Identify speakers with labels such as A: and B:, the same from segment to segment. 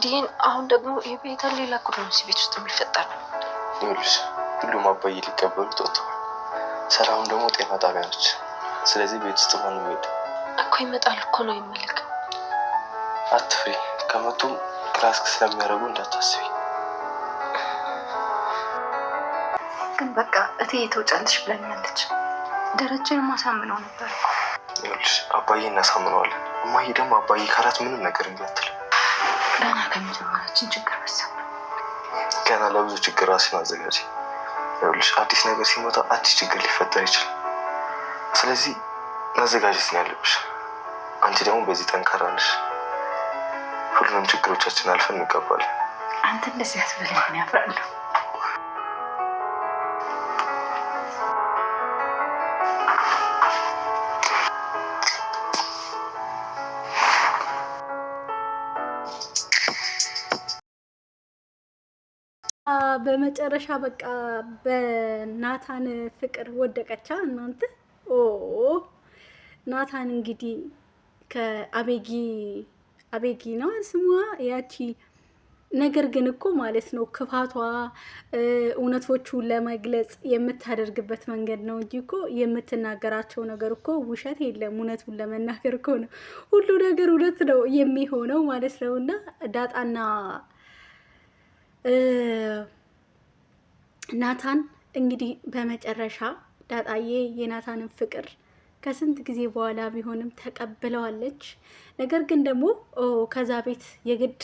A: ሊዲን አሁን ደግሞ የቤተ ሌላ ጉዳይ ቤት ውስጥ የሚፈጠር ነው።
B: ይኸውልሽ ሁሉም አባዬ ሊቀበሉት ወጥተዋል። ሰላም ደግሞ ጤና ጣቢያ ነች። ስለዚህ ቤት ውስጥ ማንም የለም
A: እኮ። ይመጣል እኮ ነው የምልክ።
B: አትፍሪ፣ ከመጡም ክላስክ ስለሚያደርጉ እንዳታስቢ።
A: ግን በቃ እቴ ተውጫለሽ ብላኛለች። ደረጃን ማሳምነው ነበር እኮ።
B: ይኸውልሽ አባዬ እናሳምነዋለን። እማዬ ደግሞ አባዬ ካላት ምንም ነገር እንዲያትል።
A: ገና ከመጀመራችን ችግር በሰብ
B: ገና ለብዙ ችግር ራስን አዘጋጅ። ይኸውልሽ አዲስ ነገር ሲመጣ አዲስ ችግር ሊፈጠር ይችላል። ስለዚህ መዘጋጀት ነው ያለብሽ። አንቺ ደግሞ በዚህ ጠንካራ ነሽ። ሁሉንም ችግሮቻችን አልፈን እንቀባለን።
A: አንተ እንደዚህ ያስበለኝ ያፍራለሁ።
C: በመጨረሻ በቃ በናታን ፍቅር ወደቀቻ እናንተ። ናታን እንግዲህ ከአቤጊ ነው ስሟ ያቺ። ነገር ግን እኮ ማለት ነው ክፋቷ እውነቶቹን ለመግለጽ የምታደርግበት መንገድ ነው እንጂ እኮ የምትናገራቸው ነገር እኮ ውሸት የለም። እውነቱን ለመናገር እኮ ነው ሁሉ ነገር እውነት ነው የሚሆነው ማለት ነው። እና ዳጣና ናታን እንግዲህ በመጨረሻ ዳጣዬ የናታንን ፍቅር ከስንት ጊዜ በኋላ ቢሆንም ተቀብለዋለች። ነገር ግን ደግሞ ከዛ ቤት የግድ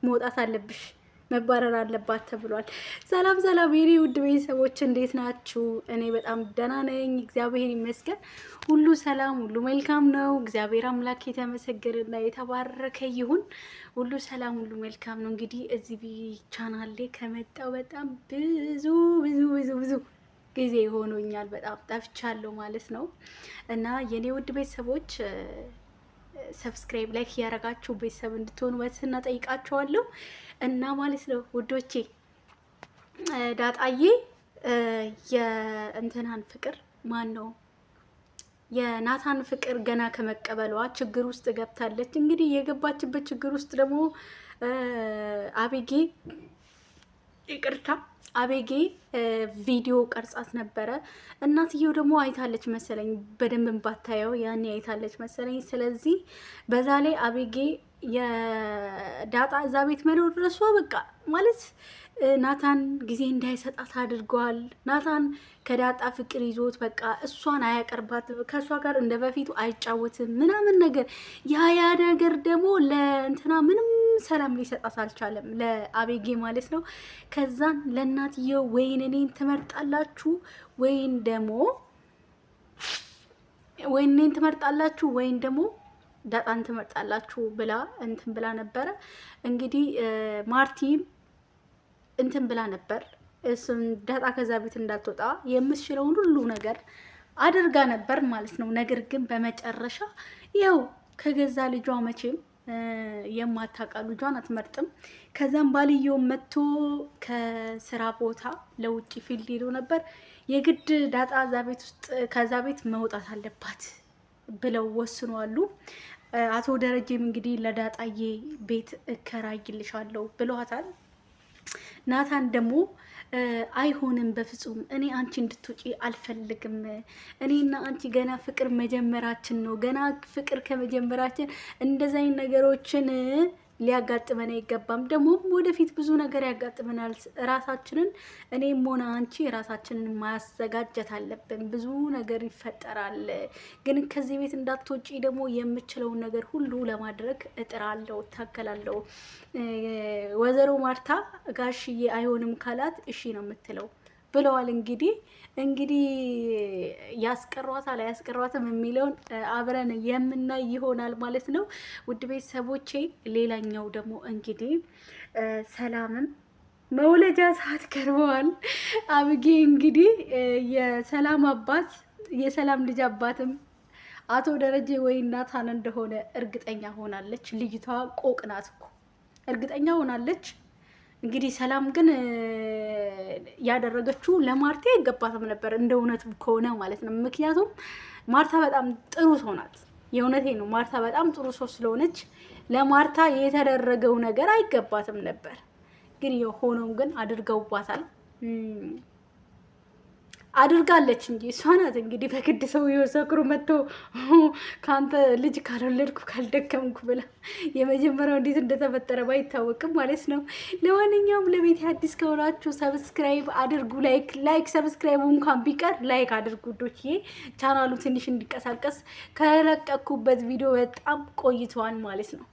C: መውጣት አለብሽ፣ መባረር አለባት ተብሏል። ሰላም ሰላም የኔ ውድ ቤተሰቦች እንዴት ናችሁ? እኔ በጣም ደህና ነኝ፣ እግዚአብሔር ይመስገን። ሁሉ ሰላም፣ ሁሉ መልካም ነው። እግዚአብሔር አምላክ የተመሰገነና የተባረከ ይሁን። ሁሉ ሰላም፣ ሁሉ መልካም ነው። እንግዲህ እዚህ ቻናል ላይ ከመጣው በጣም ብዙ ጊዜ ሆኖኛል። በጣም ጠፍቻለሁ ማለት ነው። እና የኔ ውድ ቤተሰቦች ሰብስክራይብ ላይክ እያደረጋችሁ ቤተሰብ እንድትሆኑ በትህትና ጠይቃችኋለሁ። እና ማለት ነው ውዶቼ ዳጣዬ የእንትናን ፍቅር ማን ነው የናታን ፍቅር ገና ከመቀበሏ ችግር ውስጥ ገብታለች። እንግዲህ የገባችበት ችግር ውስጥ ደግሞ አቤጌ ቪዲዮ ቀርጻት ነበረ። እናትየው ደግሞ አይታለች መሰለኝ፣ በደንብ ባታየው ያኔ አይታለች መሰለኝ። ስለዚህ በዛ ላይ አቤጌ የዳጣ እዛ ቤት መኖር ድረሷ በቃ ማለት ናታን ጊዜ እንዳይሰጣት አድርገዋል። ናታን ከዳጣ ፍቅር ይዞት በቃ እሷን አያቀርባትም፣ ከእሷ ጋር እንደ በፊቱ አይጫወትም ምናምን ነገር። ያ ነገር ደግሞ ለእንትና ምንም ሰላም ሊሰጣት አልቻለም፣ ለአቤጌ ማለት ነው። ከዛን ለእናትየው ወይን እኔን ትመርጣላችሁ ወይን ደግሞ ዳጣን ትመርጣላችሁ ብላ እንትን ብላ ነበረ። እንግዲህ ማርቲም እንትን ብላ ነበር፣ እሱን ዳጣ ከዛ ቤት እንዳትወጣ የምትችለውን ሁሉ ነገር አድርጋ ነበር ማለት ነው። ነገር ግን በመጨረሻ ያው ከገዛ ልጇ መቼም የማታውቃ ልጇን አትመርጥም። ከዛም ባልየው መጥቶ ከስራ ቦታ ለውጭ ፊልድ ሄዶ ነበር። የግድ ዳጣ ከዛ ቤት መውጣት አለባት ብለው ወስኗሉ። አቶ ደረጀም እንግዲህ ለዳጣዬ ቤት እከራይልሻለሁ ብለዋታል። ናታን ደግሞ አይሆንም፣ በፍጹም እኔ አንቺ እንድትውጪ አልፈልግም። እኔና አንቺ ገና ፍቅር መጀመራችን ነው። ገና ፍቅር ከመጀመራችን እንደዚህ አይነት ነገሮችን ሊያጋጥመን አይገባም። ደግሞ ወደፊት ብዙ ነገር ያጋጥመናል። ራሳችንን እኔም ሆነ አንቺ ራሳችንን ማዘጋጀት አለብን። ብዙ ነገር ይፈጠራል። ግን ከዚህ ቤት እንዳትወጪ ደግሞ የምችለውን ነገር ሁሉ ለማድረግ እጥራለሁ፣ እታገላለሁ። ወይዘሮ ማርታ ጋሽዬ አይሆንም ካላት እሺ ነው የምትለው ብለዋል። እንግዲህ ያስቀሯታል አያስቀሯትም የሚለውን አብረን የምናይ ይሆናል ማለት ነው። ውድ ቤተሰቦቼ ሌላኛው ደግሞ እንግዲህ ሰላምም መውለጃ ሰዓት ቀርበዋል። አብጌ እንግዲህ የሰላም ልጅ አባትም አቶ ደረጀ ወይ ናታን እንደሆነ እርግጠኛ ሆናለች። ልጅቷ ቆቅ ናት እኮ እርግጠኛ ሆናለች። እንግዲህ ሰላም ግን ያደረገችው ለማርታ አይገባትም ነበር፣ እንደ እውነቱ ከሆነ ማለት ነው። ምክንያቱም ማርታ በጣም ጥሩ ሰው ናት። የእውነቴ ነው። ማርታ በጣም ጥሩ ሰው ስለሆነች ለማርታ የተደረገው ነገር አይገባትም ነበር፣ ግን የሆነው ግን አድርገውባታል። አድርጋለች እንጂ እሷ ናት እንግዲህ በግድ ሰውዬው ሰክሮ መጥቶ ከአንተ ልጅ ካልወለድኩ ካልደከምኩ ብላ የመጀመሪያው እንዴት እንደተፈጠረ ባይታወቅም ማለት ነው። ለማንኛውም ለቤት አዲስ ከሆናችሁ ሰብስክራይብ አድርጉ። ላይክ ሰብስክራይቡ እንኳን ቢቀር ላይክ አድርጉ ዶችዬ። ቻናሉ ትንሽ እንዲቀሳቀስ ከለቀኩበት ቪዲዮ በጣም ቆይተዋል ማለት ነው።